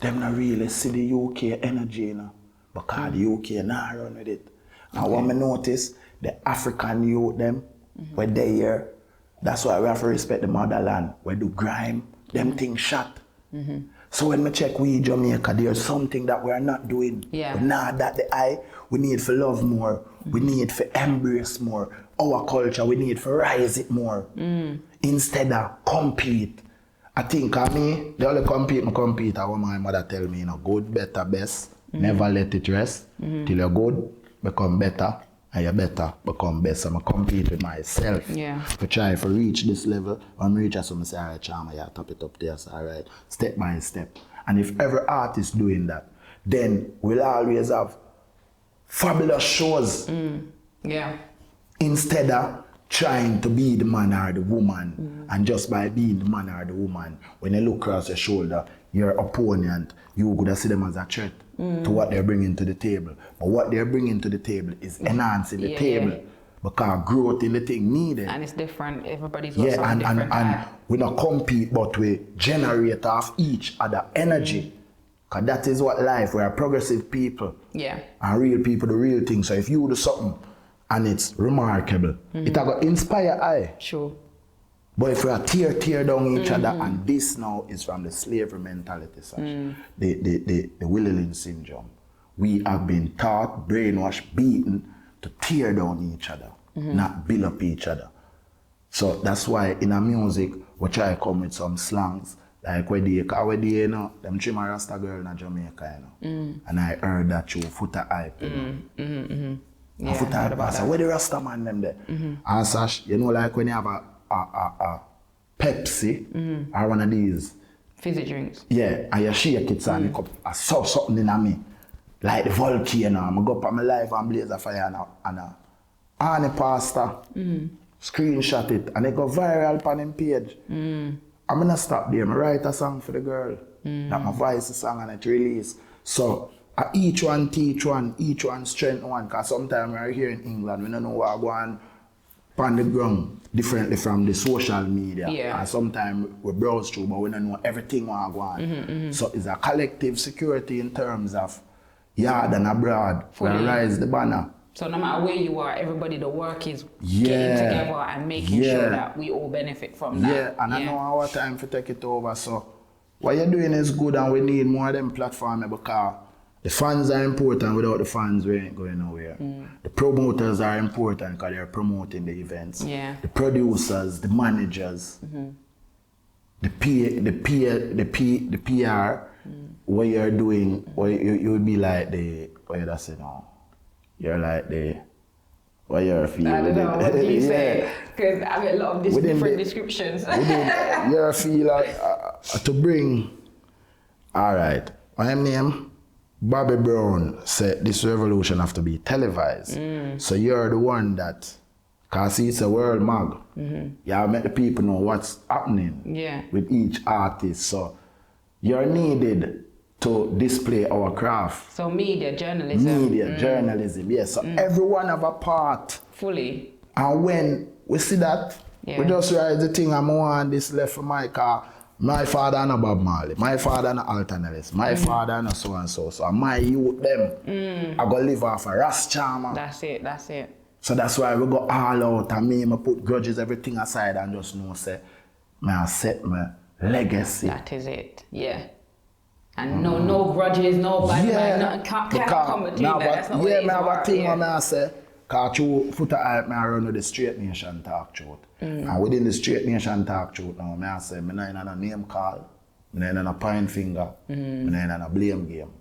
them not really see the UK energy, you know, because the UK not run with it. And what I notice, the African youth, them, where they here, that's why we have to respect the motherland, where do grime, them things shot. So when we check we Jamaica, there's something that we are not doing. Yeah. We not that the eye, we need to love more, we need to embrace more. Our culture, we need to rise it more. Instead of compete. I think me, the only compete, what my mother tell me, you know, good, better, best. Never let it rest. Till you're good, become better. And you better become best. I'm compete with myself. Yeah. To try to reach this level. When I reach it, so I say, "Alright, Chama, yeah, top it up there." So, alright, step by step. And if every artist doing that, then we'll always have fabulous shows. Yeah. Instead of trying to be the man or the woman, and just by being the man or the woman, when you look across your shoulder, your opponent, you could see them as a threat to what they're bringing to the table. But what they're bringing to the table is enhancing the table, because growth in the thing needed. And it's different. Everybody's got something different. And we not compete, but we generate off each other energy. Because that is what life, we are progressive people. Yeah. And real people, the real thing. So if you do something and it's remarkable, it will inspire I. Sure. But if we are tear down each other, and this now is from the slavery mentality, the Willie syndrome. We have been taught, brainwashed, beaten to tear down each other, not build up each other. So that's why in our music, we try to come with some slangs, like where they, you know, them trim a Rasta girl in Jamaica, you know. And I heard that you Foota Hype, you know. Yeah, Foota Hype, I said, where the Rasta man them there? And Sash, you know, like when you have a Pepsi or one of these Fizzy drinks. yeah, and you shake it and I saw something in me like the volcano. I go up on my life and blaze a fire and a honey pasta screenshot it, and it go viral on him page. I'm gonna stop there. I write a song for the girl. That my voice is song and it release. So each one teach one, each one strengthen one. Cause sometimes we're here in England, we don't know what go on the ground differently from the social media. Yeah. And sometimes we browse through, but we don't know everything what go on. So it's a collective security in terms of yard and abroad. We rise the banner. So no matter where you are, everybody, the work is getting together and making sure that we all benefit from that. Yeah, and I know our time to take it over. So what you're doing is good, and we need more of them platforms because the fans are important. Without the fans, we ain't going nowhere. The promoters are important because they're promoting the events. Yeah. The producers, the managers, the PR, what you're doing, you would be like the, what you say now? You're like the, what you're feeling. I don't know, what do you say? Because I have a lot of different descriptions. You feel like to bring, all right, my name, Bobby Brown said this revolution have to be televised. So you're the one that, cause it's a world mag, you have to make the people know what's happening with each artist. So you're needed to display our craft. So media, journalism. Journalism, yes. So everyone have a part. Fully. And when we see that, we just write the thing, I'm on this left for my car. My father and Bob Marley, my father and Alton Ellis, my father and so and so. So my youth them, I go live off a Ras Charmer. That's it. So that's why we go all out and me put grudges, everything aside and just know say, I set my legacy. That is it, yeah. And no grudges, no bad mind, nothing can't come between that. That's not what it is. Yeah, I have a thing when I say, because through Foot of Hype, I run with the Straight Nation Talk Truth. And within the Straight Nation Talk Truth now, I say, I'm not in a name call, I'm not in a point finger, I'm not in a blame game.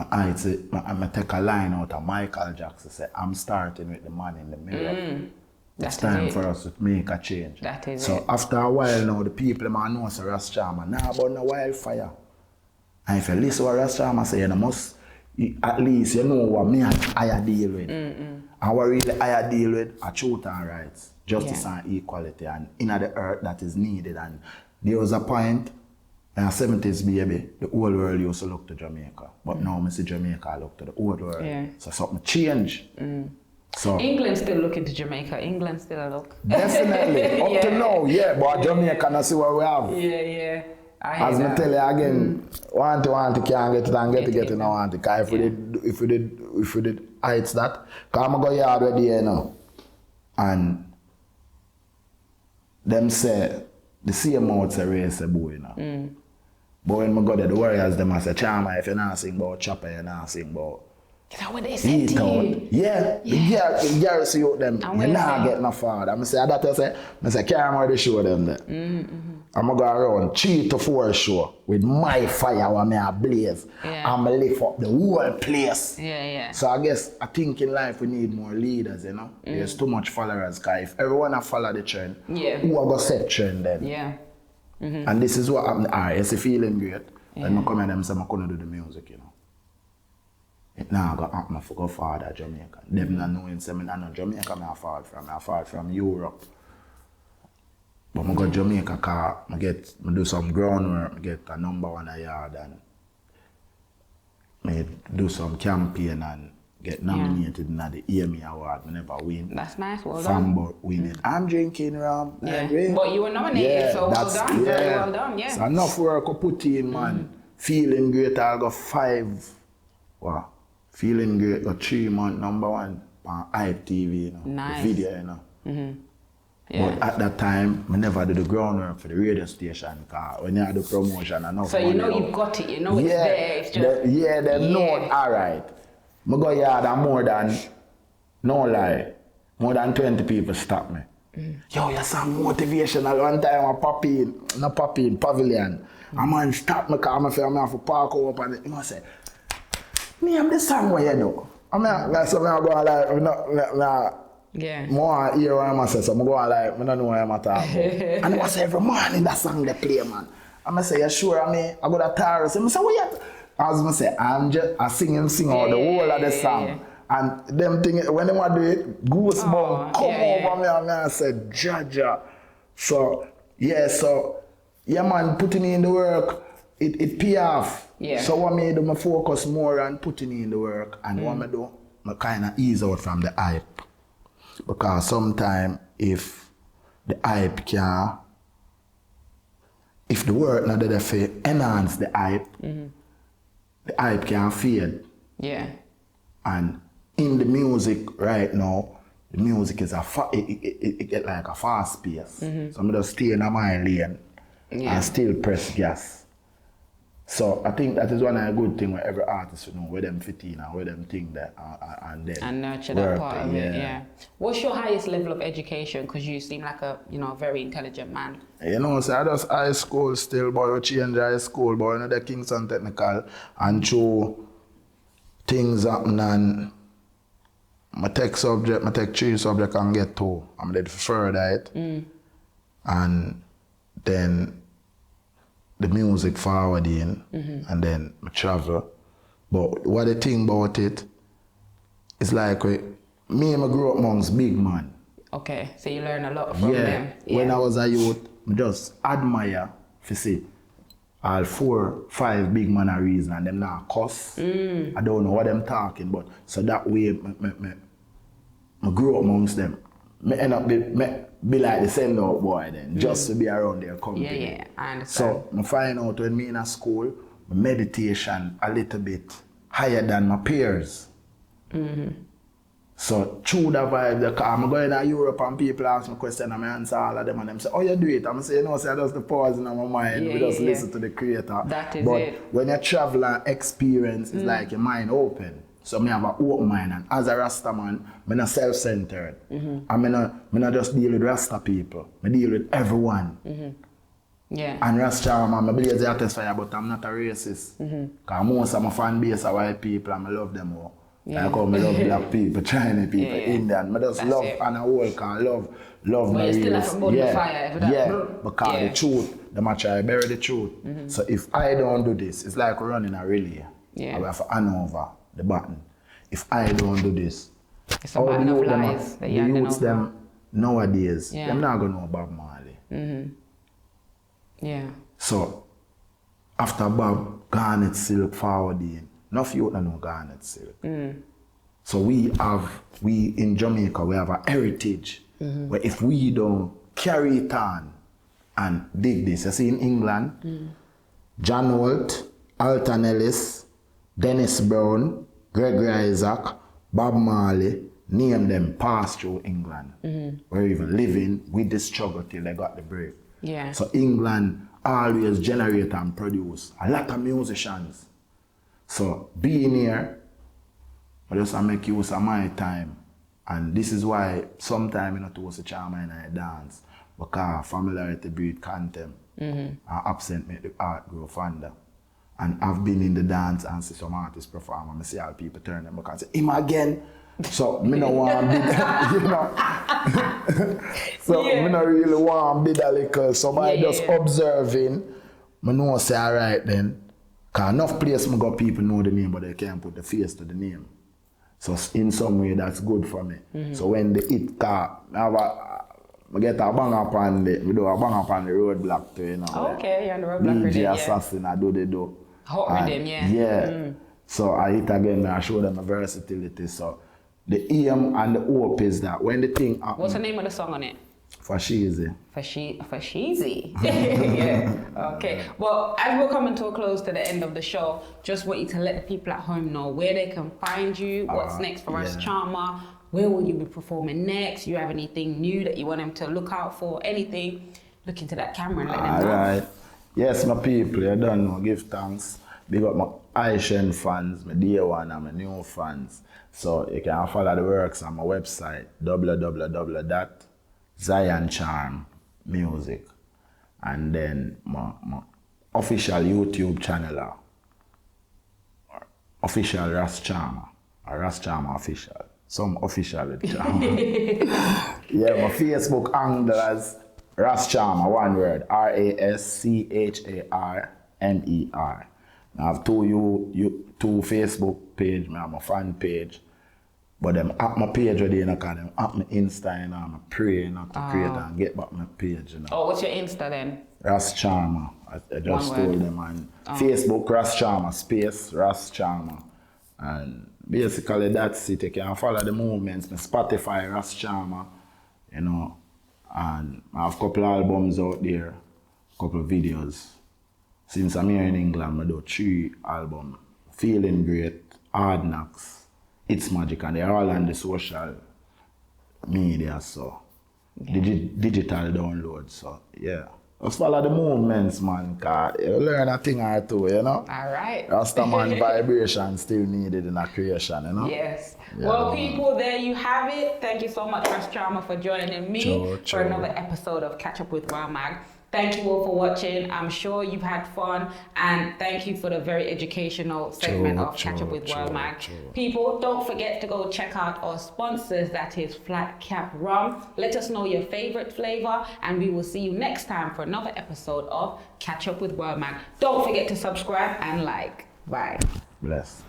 I take a line out of Michael Jackson, say, I'm starting with the man in the mirror. It's time for us to make a change. That is so it. After a while now, the people know say Ras Charmer, now about the wildfire. And if you listen to what Ras Charmer say, you must, at least you know what me I deal with. And what really I deal with are truth and rights, justice and equality, and in the earth that is needed. And there was a point in the 70s, baby, the whole world used to look to Jamaica. But now I see Jamaica look to the whole world. So something changed. So England still looking to Jamaica. England still look. Definitely. Up to now, but Jamaica not see what we have. Yeah. As I tell you again, want to can't get it and get it now want to. Cause if we did heights that, cause I'm go yard with you now. And them say the same out say race a boy now. But when I go there, the Warriors them say, Charmer, if you're not sing about Chopper, you're not sing about. Is that what they said to you? Yeah. The girls see out them, you not get no father. I say that I say carry more the show them there. I'm going to go around 3 to 4 show with my fire when I blaze. I'm going to lift up the whole place. So I think in life we need more leaders, you know. There's too much followers, because if everyone follow the trend, who are going to set trend then? And this is what happened. It's feeling great. When I come in them say I couldn't do the music, you know. It now got happen for go father Jamaica. Them not knowing say me not Jamaica I fall from Europe. But I go Jamaica because I do some groundwork, I get a #1 a yard and I do some campaign and get nominated in the EME award. I never win. That's nice, well done. Fanboy win it. I'm drinking rum. But you were nominated, so well done. Very well done, So enough work I put in, man. Feeling great, I got 5. Wow. Feeling great, got 3 months #1 on Hype TV, you know. Nice. The video, you know. But at that time, I never did the groundwork for the radio station, because when you do the promotion, enough so you know you've got it, you know it's there, it's just... They know, alright. I go yard and more than 20 people stop me. Yo, you're so motivational. One time I pop in Pavilion. A man stop me because I feel I have to park up and he must say, name the song what you do. I mean, that's what I'm going more hear what I'm saying, so I'm going I don't know what I'm talking about. And I say every morning that song they play, man. I say, you sure? I go to Taurus. I say, what you? As I say, I sing out the whole of the song. And them thing, when they want to do it, goosebumps come yeah. over me and I said, Jaja. So, yeah man, putting in the work, it pay off. Yeah. So what me do, I focus more on putting in the work, and what I do, I kind of ease out from the hype. Because sometimes if the hype can, if the work not there for enhance the hype can fade. Yeah. And in the music right now, the music is it get like a fast pace. So I'm just stay in my lane and still press gas. So I think that is one of the good things where every artist should know where them fit in and where them think that and then And nurture that part of it, yeah. What's your highest level of education? Because you seem like a very intelligent man. You know, so I just high school still, boy, we change high school, boy, you know, the Kingston Technical, and through things happen and I take 3 subjects and get 2. I'm ready for further it. And then the music forwarding, and then I travel. But what the thing about it is like me and I grew up amongst big man. Okay, so you learn a lot from them. Yeah. When I was a youth, I just admire, if you see, all 4, 5 big man a reason and them not cuss. I don't know what them talking, but so that way I grew up amongst them. I end up be like the send out boy then, just to be around their company. Yeah, I understand. So I find out when me in a school, my meditation a little bit higher than my peers. So through the vibe, I'm going to Europe and people ask me questions and I answer all of them and them say, oh, you do it? I'm saying, no, I just the pause in my mind. We just listen to the creator. That is but it. when you travel and experience, it's like your mind open. So I have an open mind, and as a Rasta man, I'm not self-centered. I'm not just deal with Rasta people. I deal with everyone. Yeah. And Rasta man, I believe the hottest fire, but I'm not a racist. Because most of my fan base are white people and I love them all. Yeah. Like how I love black people, Chinese people, Indian. I just That's love it. and I work and love But my you still have to burn the fire. If that, because the truth, the match I bury the truth. So if I don't do this, it's like running a relay. Yeah. I have to hand over the button. If I don't do this, it's a man of lies. the youths them nowadays, they're not gonna know Bob Marley. Yeah. So after Bob Garnet Silk forwarding, enough youth don't know Garnet Silk. So we in Jamaica, we have a heritage where if we don't carry it on and dig this, you see in England, John Holt, Alton Ellis, Dennis Brown, Gregory Isaac, Bob Marley, name them pass through England. Where even living with the struggle till they got the break. Yeah. So England always generate and produce a lot of musicians. So being here, I just make use of my time. And this is why sometimes I don't to charm and I dance. Because familiarity breed contempt. And absent make the art grow fonder. And I've been in the dance and see some artists perform and I see how people turn them and say, him again. So me no want to be, you know. So me no really want to be that little. So by just observing, I know say alright then. Because enough place me got people know the name but they can't put the face to the name. So in some way that's good for me. So when the hit car, I get a bang up on the roadblock too, you know. Okay, you're on the roadblock DJ rhythm, Assassin, I do the do. Hot rhythm, yeah. So I hit again, I show them a versatility. So the aim and the hope is that when the thing happens. What's the name of the song on it? Fashizi. Fashizi. Yeah. Okay. Well, as we're coming to a close to the end of the show, just want you to let the people at home know where they can find you, what's next for us, Charmer, where will you be performing next? You have anything new that you want them to look out for? Anything? Look into that camera and let them know. Alright. Yes, my people, you don't know, give thanks. Big up my Aishan fans, my dear one and my new fans. So you can follow the works on my website, www.zioncharm.music. And then my official YouTube channel, official Ras Charmer, or Ras Charmer official. Some official Charmer. Yeah, my Facebook handle as Ras Charmer, one word, RASCHARMER. I have two Facebook page, I have my fan page, But them hack my page already, you know, because them hack my Insta, you know, I pray, you know, to create and get back my page, you know. Oh, what's your Insta then? Ras Charmer. I just One told word. them on Facebook, Ras Charmer, space, Ras Charmer. And basically that's it. You can follow the movements, my Spotify, Ras Charmer, you know. And I have a couple of albums out there, a couple of videos. Since I'm here in England, I do 3 albums. Feeling Great, Hard Knocks, It's Magic, and they're all on the social media, so digital download, so yeah. Just follow the movements, man, cause you learn a thing or two, you know? All right. Rastaman vibration still needed in a creation, you know? Yes. Yeah, well, man. people, there you have it. Thank you so much, Ras Charmer, for joining me Sure, for sure. another episode of Catch Up with Well Mag. Thank you all for watching. I'm sure you've had fun, and thank you for the very educational segment of Catch Up with Well Mag. People, don't forget to go check out our sponsors, that is Flat Cap Rum. Let us know your favorite flavor, and we will see you next time for another episode of Catch Up with Well Mag. Don't forget to subscribe and like. Bye. Bless.